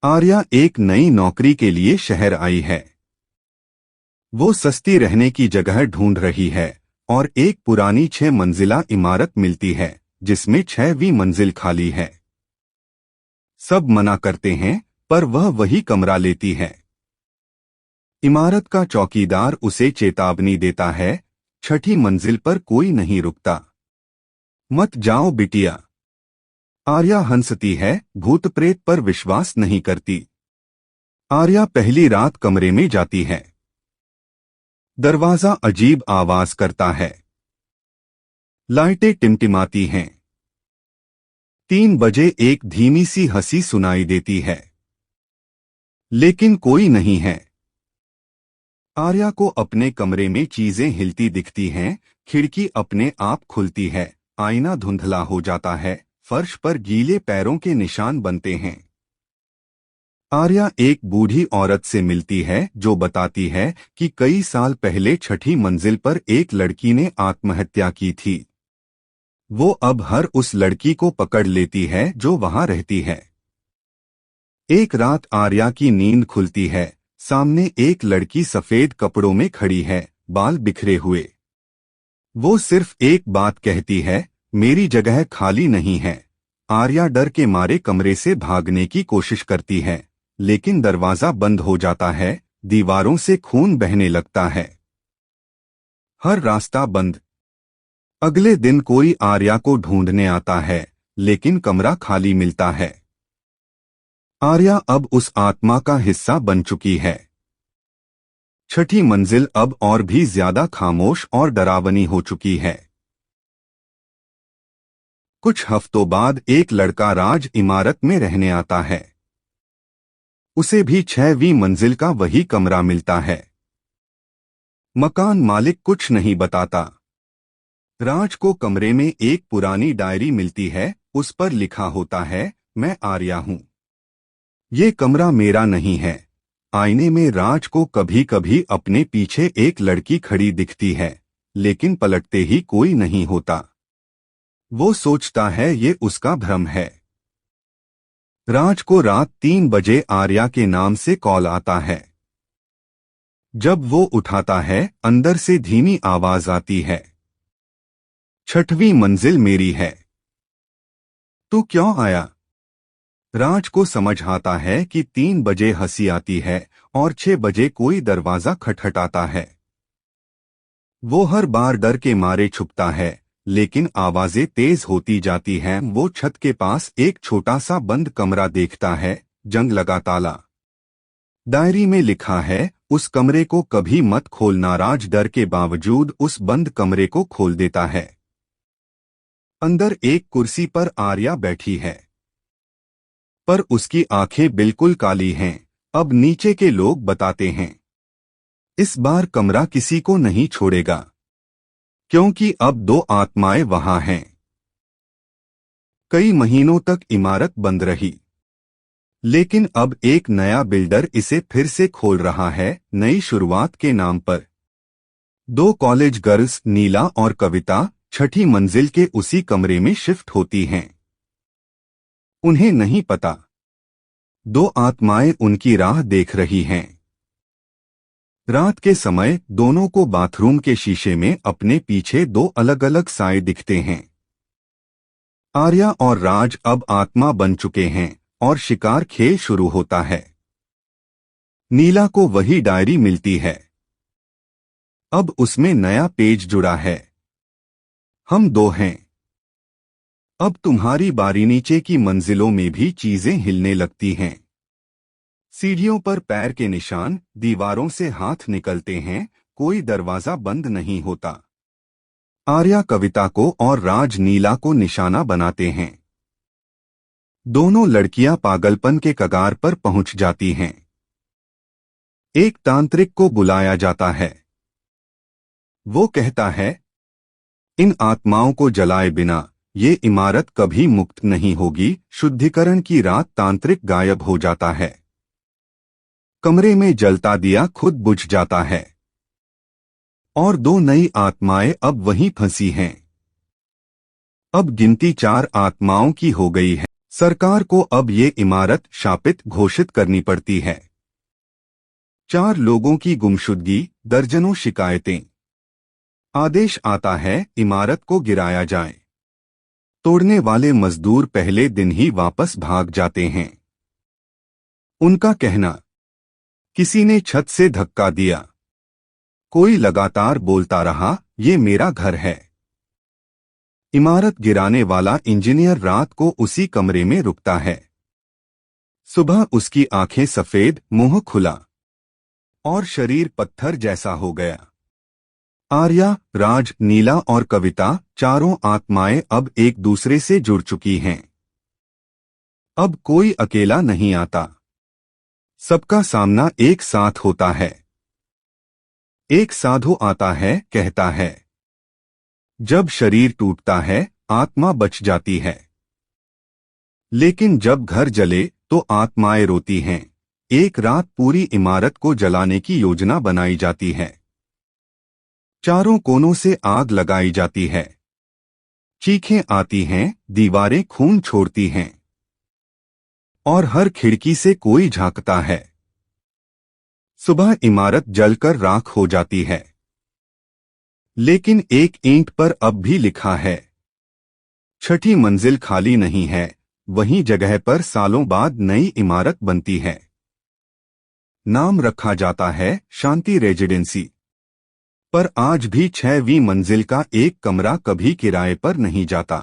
आर्या एक नई नौकरी के लिए शहर आई है। वो सस्ती रहने की जगह ढूंढ रही है और एक पुरानी 6 मंजिला इमारत मिलती है जिसमें 6वीं मंजिल खाली है। सब मना करते हैं पर वह वही कमरा लेती है। इमारत का चौकीदार उसे चेतावनी देता है, 6ठी मंजिल पर कोई नहीं रुकता। मत जाओ बिटिया। आर्या हंसती है, भूत प्रेत पर विश्वास नहीं करती। आर्या पहली रात कमरे में जाती है। दरवाजा अजीब आवाज करता है। लाइटें टिमटिमाती हैं। 3 बजे एक धीमी सी हंसी सुनाई देती है, लेकिन कोई नहीं है। आर्या को अपने कमरे में चीजें हिलती दिखती हैं, खिड़की अपने आप खुलती है, आईना धुंधला हो जाता है, फर्श पर गीले पैरों के निशान बनते हैं। आर्या एक बूढ़ी औरत से मिलती है जो बताती है कि कई साल पहले 6ठी मंजिल पर एक लड़की ने आत्महत्या की थी। वो अब हर उस लड़की को पकड़ लेती है जो वहां रहती है। एक रात आर्या की नींद खुलती है, सामने एक लड़की सफेद कपड़ों में खड़ी है, बाल बिखरे हुए। वो सिर्फ एक बात कहती है, मेरी जगह खाली नहीं है। आर्या डर के मारे कमरे से भागने की कोशिश करती है, लेकिन दरवाजा बंद हो जाता है, दीवारों से खून बहने लगता है। हर रास्ता बंद। अगले दिन कोई आर्या को ढूंढने आता है, लेकिन कमरा खाली मिलता है। आर्या अब उस आत्मा का हिस्सा बन चुकी है। 6ठी मंजिल अब और भी ज्यादा खामोश और डरावनी हो चुकी है। कुछ हफ्तों बाद एक लड़का राज इमारत में रहने आता है। उसे भी 6वीं मंजिल का वही कमरा मिलता है। मकान मालिक कुछ नहीं बताता। राज को कमरे में एक पुरानी डायरी मिलती है, उस पर लिखा होता है, मैं आर्या हूं। ये कमरा मेरा नहीं है। आईने में राज को कभी कभी अपने पीछे एक लड़की खड़ी दिखती है, लेकिन पलटते ही कोई नहीं होता। वो सोचता है ये उसका भ्रम है। राज को रात 3 बजे आर्या के नाम से कॉल आता है। जब वो उठाता है, अंदर से धीमी आवाज आती है, 6वीं मंजिल मेरी है। तू क्यों आया? राज को समझ आता है कि 3 बजे हंसी आती है और 6 बजे कोई दरवाजा खटखटाता है। वो हर बार डर के मारे छुपता है, लेकिन आवाजें तेज होती जाती हैं। वो छत के पास एक छोटा सा बंद कमरा देखता है, जंग लगा ताला। डायरी में लिखा है, उस कमरे को कभी मत खोलना। राज डर के बावजूद उस बंद कमरे को खोल देता है। अंदर एक कुर्सी पर आर्या बैठी है, पर उसकी आंखें बिल्कुल काली हैं। अब नीचे के लोग बताते हैं, इस बार कमरा किसी को नहीं छोड़ेगा, क्योंकि अब 2 आत्माएं वहां हैं। कई महीनों तक इमारत बंद रही, लेकिन अब एक नया बिल्डर इसे फिर से खोल रहा है, नई शुरुआत के नाम पर। 2 कॉलेज गर्ल्स नीला और कविता 6ठी मंजिल के उसी कमरे में शिफ्ट होती हैं। उन्हें नहीं पता 2 आत्माएं उनकी राह देख रही हैं। रात के समय दोनों को बाथरूम के शीशे में अपने पीछे 2 अलग अलग साए दिखते हैं। आर्या और राज अब आत्मा बन चुके हैं और शिकार खेल शुरू होता है। नीला को वही डायरी मिलती है। अब उसमें नया पेज जुड़ा है, हम 2 हैं। अब तुम्हारी बारी। नीचे की मंजिलों में भी चीजें हिलने लगती हैं। सीढ़ियों पर पैर के निशान, दीवारों से हाथ निकलते हैं, कोई दरवाजा बंद नहीं होता। आर्या कविता को और राज नीला को निशाना बनाते हैं। दोनों लड़कियां पागलपन के कगार पर पहुंच जाती हैं। एक तांत्रिक को बुलाया जाता है। वो कहता है, इन आत्माओं को जलाए बिना ये इमारत कभी मुक्त नहीं होगी। शुद्धिकरण की रात तांत्रिक गायब हो जाता है। कमरे में जलता दिया खुद बुझ जाता है और 2 नई आत्माएं अब वहीं फंसी हैं। अब गिनती 4 आत्माओं की हो गई है। सरकार को अब ये इमारत शापित घोषित करनी पड़ती है। 4 लोगों की गुमशुदगी, दर्जनों शिकायतें। आदेश आता है इमारत को गिराया जाए। तोड़ने वाले मजदूर पहले दिन ही वापस भाग जाते हैं। उनका कहना, किसी ने छत से धक्का दिया। कोई लगातार बोलता रहा, ये मेरा घर है। इमारत गिराने वाला इंजीनियर रात को उसी कमरे में रुकता है। सुबह उसकी आंखें सफेद, मुंह खुला और शरीर पत्थर जैसा हो गया। आर्या, राज, नीला और कविता, चारों आत्माएं अब एक दूसरे से जुड़ चुकी हैं। अब कोई अकेला नहीं आता। सबका सामना एक साथ होता है। एक साधु आता है, कहता है, जब शरीर टूटता है आत्मा बच जाती है, लेकिन जब घर जले तो आत्माएं रोती हैं। एक रात पूरी इमारत को जलाने की योजना बनाई जाती है। चारों कोनों से आग लगाई जाती है। चीखें आती हैं, दीवारें खून छोड़ती हैं और हर खिड़की से कोई झांकता है। सुबह इमारत जलकर राख हो जाती है, लेकिन एक ईंट पर अब भी लिखा है, 6ठी मंजिल खाली नहीं है। वहीं जगह पर सालों बाद नई इमारत बनती है। नाम रखा जाता है शांति रेजिडेंसी। पर आज भी 6वीं मंजिल का एक कमरा कभी किराए पर नहीं जाता।